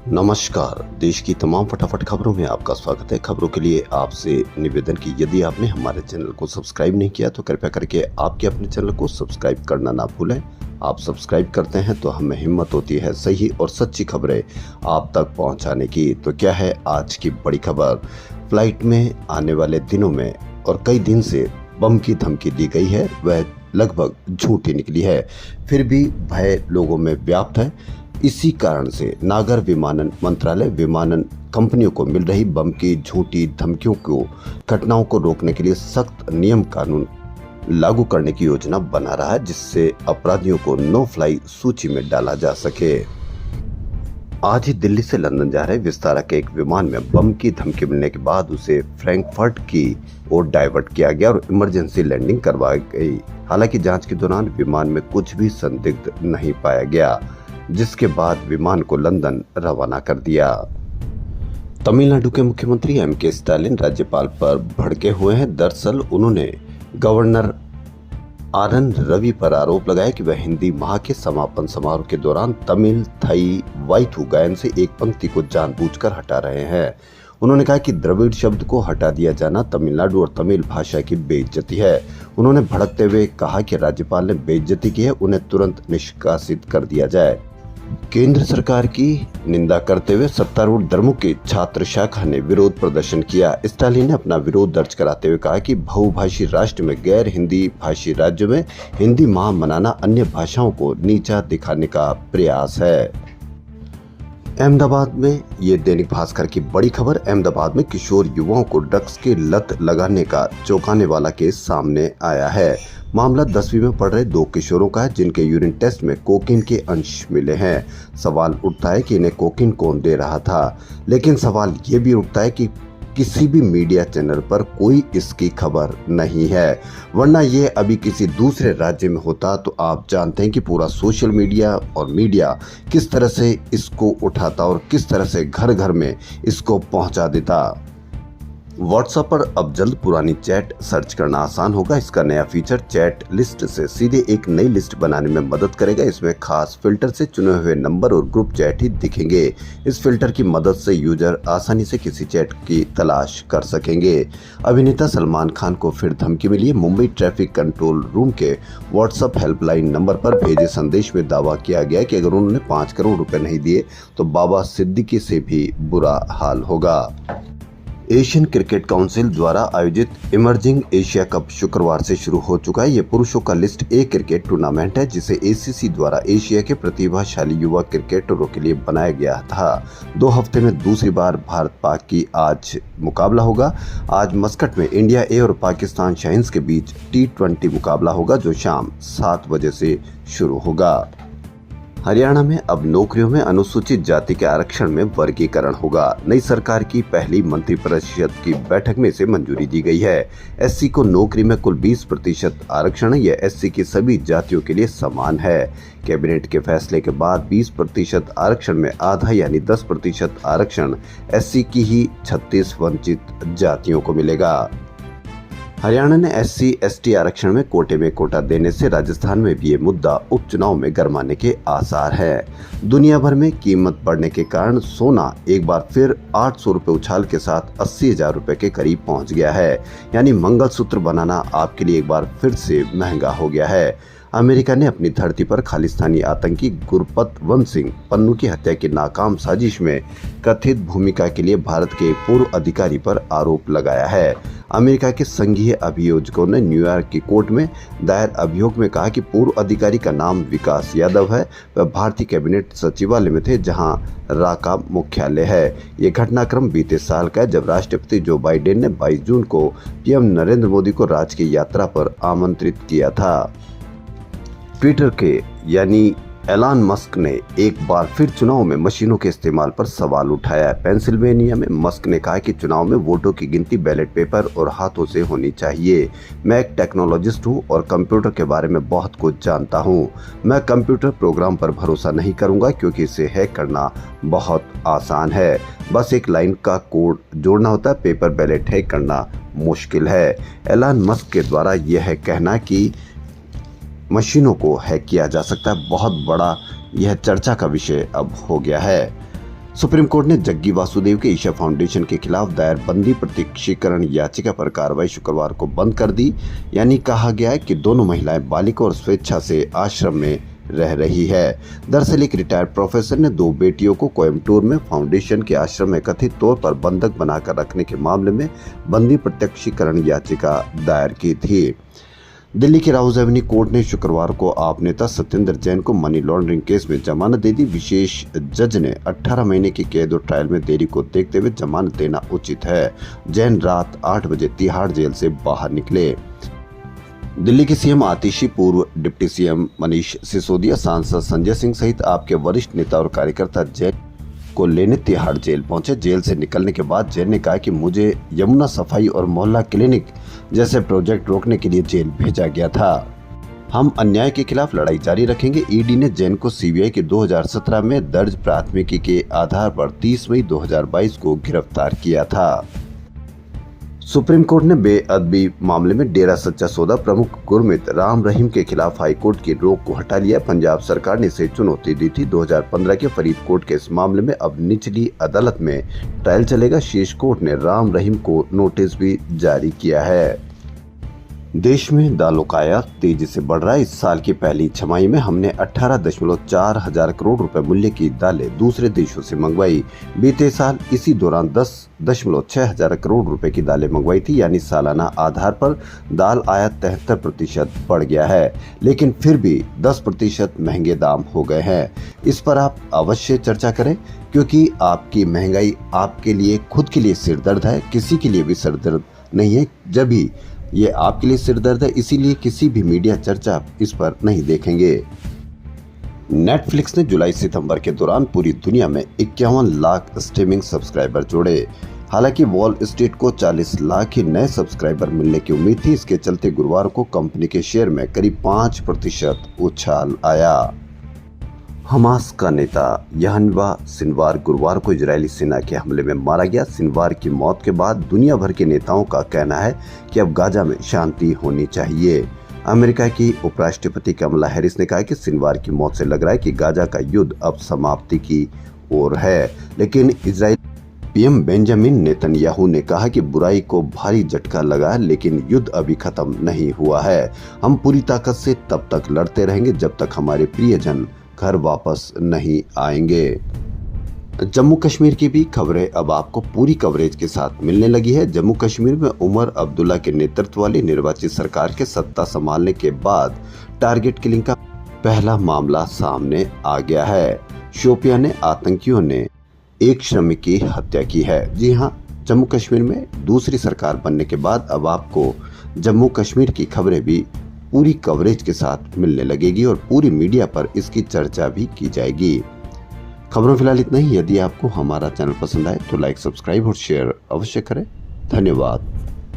नमस्कार। देश की तमाम फटाफट खबरों में आपका स्वागत है। खबरों के लिए आपसे निवेदन की यदि आपने हमारे चैनल को सब्सक्राइब नहीं किया तो कृपया करके आपके अपने चैनल को सब्सक्राइब करना ना भूलें। आप सब्सक्राइब करते हैं तो हमें हिम्मत होती है सही और सच्ची खबरें आप तक पहुंचाने की। तो क्या है आज की बड़ी खबर? फ्लाइट में आने वाले दिनों में और कई दिन से बम की धमकी दी गई है, वह लगभग झूठी निकली है। फिर भी भय लोगों में व्याप्त है। इसी कारण से नागर विमानन मंत्रालय विमानन कंपनियों को मिल रही बम की झूठी धमकियों को घटनाओं को रोकने के लिए सख्त नियम कानून लागू करने की योजना बना रहा है, जिससे अपराधियों को नो फ्लाई सूची में डाला जा सके। आज ही दिल्ली से लंदन जा रहे विस्तारा के एक विमान में बम की धमकी मिलने के बाद उसे फ्रैंकफर्ट की ओर डाइवर्ट किया गया और इमरजेंसी लैंडिंग करवाई गई। हालांकि जांच के दौरान विमान में कुछ भी संदिग्ध नहीं पाया गया, जिसके बाद विमान को लंदन रवाना कर दिया। तमिलनाडु के मुख्यमंत्री एम.के. स्टालिन राज्यपाल पर भड़के हुए हैं। दरअसल उन्होंने गवर्नर आर.एन. रवि पर आरोप लगाया कि वह हिंदी माह के समापन समारोह के दौरान तमिल थई वाइथु गायन से एक पंक्ति को जानबूझकर हटा रहे हैं। उन्होंने कहा कि द्रविड़ शब्द को हटा दिया जाना तमिलनाडु और तमिल भाषा की बेइज्जती है। उन्होंने भड़कते हुए कहा कि राज्यपाल ने बेइज्जती की है, उन्हें तुरंत निष्कासित कर दिया जाए। केंद्र सरकार की निंदा करते हुए सत्तारूढ़ दमों की छात्र शाखा ने विरोध प्रदर्शन किया। स्टालिन ने अपना विरोध दर्ज कराते हुए कहा कि बहुभाषी राष्ट्र में गैर हिंदी भाषी राज्यों में हिंदी माह मनाना अन्य भाषाओं को नीचा दिखाने का प्रयास है। अहमदाबाद में ये दैनिक भास्कर की बड़ी खबर। अहमदाबाद में किशोर युवाओं को ड्रग्स की लत लगाने का चौंकाने वाला केस सामने आया है। मामला 10वीं में पढ़ रहे 2 किशोरों का है, जिनके यूरिन टेस्ट में कोकीन के अंश मिले हैं। सवाल उठता है कि इन्हें कोकीन कौन दे रहा था, लेकिन सवाल ये भी उठता है कि किसी भी मीडिया चैनल पर कोई इसकी खबर नहीं है, वरना ये अभी किसी दूसरे राज्य में होता तो आप जानते हैं कि पूरा सोशल मीडिया और मीडिया किस तरह से इसको उठाता और किस तरह से घर घर में इसको पहुंचा देता। व्हाट्सएप पर अब जल्द पुरानी चैट सर्च करना आसान होगा। इसका नया फीचर चैट लिस्ट से सीधे एक नई लिस्ट बनाने में मदद करेगा। इसमें खास फिल्टर से चुने हुए नंबर और ग्रुप चैट ही दिखेंगे। इस फिल्टर की मदद से यूजर आसानी से किसी चैट की तलाश कर सकेंगे। अभिनेता सलमान खान को फिर धमकी मिली है। मुंबई ट्रैफिक कंट्रोल रूम के व्हाट्सएप हेल्पलाइन नंबर पर भेजे संदेश में दावा किया गया कि अगर उन्होंने 5 करोड़ रुपए नहीं दिए तो बाबा सिद्दीकी से भी बुरा हाल होगा। एशियन क्रिकेट काउंसिल द्वारा आयोजित इमर्जिंग एशिया कप शुक्रवार से शुरू हो चुका है। ये पुरुषों का लिस्ट ए क्रिकेट टूर्नामेंट है, जिसे एसीसी द्वारा एशिया के प्रतिभाशाली युवा क्रिकेटरों के लिए बनाया गया था। 2 हफ्ते में दूसरी बार भारत पाक की आज मुकाबला होगा। आज मस्कट में इंडिया ए और पाकिस्तान शाहीन्स के बीच T20 मुकाबला होगा, जो शाम 7 बजे से शुरू होगा। हरियाणा में अब नौकरियों में अनुसूचित जाति के आरक्षण में वर्गीकरण होगा। नई सरकार की पहली मंत्रिपरिषद की बैठक में इसे मंजूरी दी गई है। एससी को नौकरी में कुल 20% आरक्षण है। यह एससी की सभी जातियों के लिए समान है। कैबिनेट के फैसले के बाद 20% आरक्षण में आधा यानी 10% आरक्षण एससी की ही 36 वंचित जातियों को मिलेगा। हरियाणा ने SC/ST आरक्षण में कोटा देने से राजस्थान में भी ये मुद्दा उपचुनाव में गरमाने के आसार हैं। दुनिया भर में कीमत बढ़ने के कारण सोना एक बार फिर 800 रुपए उछाल के साथ 80,000 रुपए के करीब पहुंच गया है। यानी मंगलसूत्र बनाना आपके लिए एक बार फिर से महंगा हो गया है। अमेरिका ने अपनी धरती पर खालिस्तानी आतंकी गुरपतवंत सिंह पन्नू की हत्या की नाकाम साजिश में कथित भूमिका के लिए भारत के पूर्व अधिकारी पर आरोप लगाया है। अमेरिका के संघीय अभियोजकों ने न्यूयॉर्क की कोर्ट में दायर अभियोग में कहा कि पूर्व अधिकारी का नाम विकास यादव है। वह भारतीय कैबिनेट सचिवालय में थे, जहां राका मुख्यालय है। ये घटनाक्रम बीते साल का है, जब राष्ट्रपति जो बाइडेन ने 22 जून को पीएम नरेंद्र मोदी को राजकीय यात्रा पर आमंत्रित किया था। ट्विटर के यानी एलन मस्क ने एक बार फिर चुनाव में मशीनों के इस्तेमाल पर सवाल उठाया है। पेंसिल्वेनिया में मस्क ने कहा कि चुनाव में वोटों की गिनती बैलेट पेपर और हाथों से होनी चाहिए। मैं एक टेक्नोलॉजिस्ट हूं और कंप्यूटर के बारे में बहुत कुछ जानता हूं। मैं कंप्यूटर प्रोग्राम पर भरोसा नहीं करूंगा, क्योंकि इसे हैक करना बहुत आसान है। बस एक लाइन का कोड जोड़ना होता है। पेपर बैलेट हैक करना मुश्किल है। एलन मस्क के द्वारा यह कहना कि मशीनों को हैक किया जा सकता है, बहुत बड़ा यह चर्चा का विषय अब हो गया है। सुप्रीम कोर्ट ने जग्गी वासुदेव के ईशा फाउंडेशन के खिलाफ दायर बंदी प्रत्यक्षीकरण याचिका पर कार्रवाई शुक्रवार को बंद कर दी। यानी कहा गया है कि दोनों महिलाएं बालिका और स्वेच्छा से आश्रम में रह रही है। दरअसल एक रिटायर्ड प्रोफेसर ने 2 बेटियों को कोयम्बटूर में फाउंडेशन के आश्रम में कथित तौर पर बंधक बनाकर रखने के मामले में बंदी प्रत्यक्षीकरण याचिका दायर की थी। दिल्ली की राउज एवेन्यू कोर्ट ने शुक्रवार को आप नेता सत्येंद्र जैन को मनी लॉन्ड्रिंग केस में जमानत दे दी। विशेष जज ने 18 महीने की कैद और ट्रायल में देरी को देखते हुए जमानत देना उचित है। जैन रात 8 बजे तिहाड़ जेल से बाहर निकले। दिल्ली के सीएम आतिशी, पूर्व डिप्टी सीएम मनीष सिसोदिया, सांसद संजय सिंह सहित आपके वरिष्ठ नेता और कार्यकर्ता जैन को लेने तिहाड़ जेल पहुंचे। जेल से निकलने के बाद जैन ने कहा कि मुझे यमुना सफाई और मोहल्ला क्लिनिक जैसे प्रोजेक्ट रोकने के लिए जेल भेजा गया था। हम अन्याय के खिलाफ लड़ाई जारी रखेंगे। ईडी ने जैन को सीबीआई के 2017 में दर्ज प्राथमिकी के आधार पर 30 मई 2022 को गिरफ्तार किया था। सुप्रीम कोर्ट ने बेअदबी मामले में डेरा सच्चा सौदा प्रमुख गुरमीत राम रहीम के खिलाफ हाईकोर्ट की रोक को हटा लिया। पंजाब सरकार ने इसे चुनौती दी थी। 2015 के फरीदकोट के इस मामले में अब निचली अदालत में ट्रायल चलेगा। शीर्ष कोर्ट ने राम रहीम को नोटिस भी जारी किया है। देश में दालों का आयात तेजी से बढ़ रहा है। इस साल की पहली छमाही में हमने 18.4 हजार करोड़ रुपए मूल्य की दालें दूसरे देशों से मंगवाई। बीते साल इसी दौरान 10.6 हजार करोड़ रुपए की दालें मंगवाई थी। यानी सालाना आधार पर दाल आयात 73% बढ़ गया है, लेकिन फिर भी 10% महंगे दाम हो गए हैं। इस पर आप अवश्य चर्चा करें, क्योंकि आपकी महंगाई आपके लिए खुद के लिए सिरदर्द है, किसी के लिए भी सिरदर्द नहीं है। जब भी ये आपके लिए सिरदर्द है, इसीलिए किसी भी मीडिया चर्चा इस पर नहीं देखेंगे। नेटफ्लिक्स ने जुलाई सितंबर के दौरान पूरी दुनिया में 51 लाख स्ट्रीमिंग सब्सक्राइबर जोड़े। हालांकि वॉल स्ट्रीट को 40 लाख ही नए सब्सक्राइबर मिलने की उम्मीद थी। इसके चलते गुरुवार को कंपनी के शेयर में करीब 5% उछाल आया। हमास का नेता यहनवा सिनवार गुरुवार को इजरायली सेना के हमले में मारा गया। सिनवार की मौत के बाद दुनिया भर के नेताओं का कहना है कि अब गाजा में शांति होनी चाहिए। अमेरिका की उपराष्ट्रपति कमला हैरिस ने कहा कि सिनवार की मौत से लग रहा है कि गाजा का युद्ध अब समाप्ति की ओर है, लेकिन इजरायल पीएम बेंजामिन नेतन्याहू ने कहा कि बुराई को भारी झटका लगा है, लेकिन युद्ध अभी खत्म नहीं हुआ है। हम पूरी ताकत से तब तक लड़ते रहेंगे जब तक हमारे प्रियजन घर वापस नहीं आएंगे। जम्मू कश्मीर की भी खबरें अब आपको पूरी कवरेज के साथ मिलने लगी है। जम्मू कश्मीर में उमर अब्दुल्ला के नेतृत्व वाली निर्वाचित सरकार के सत्ता संभालने के बाद टारगेट किलिंग का पहला मामला सामने आ गया है। शोपियां ने आतंकियों ने एक श्रमिक की हत्या की है। जी हां, जम्मू कश्मीर में दूसरी सरकार बनने के बाद अब आपको जम्मू कश्मीर की खबरें भी पूरी कवरेज के साथ मिलने लगेगी और पूरी मीडिया पर इसकी चर्चा भी की जाएगी। खबरों फिलहाल इतना ही। यदि आपको हमारा चैनल पसंद आए तो लाइक, सब्सक्राइब और शेयर अवश्य करें। धन्यवाद।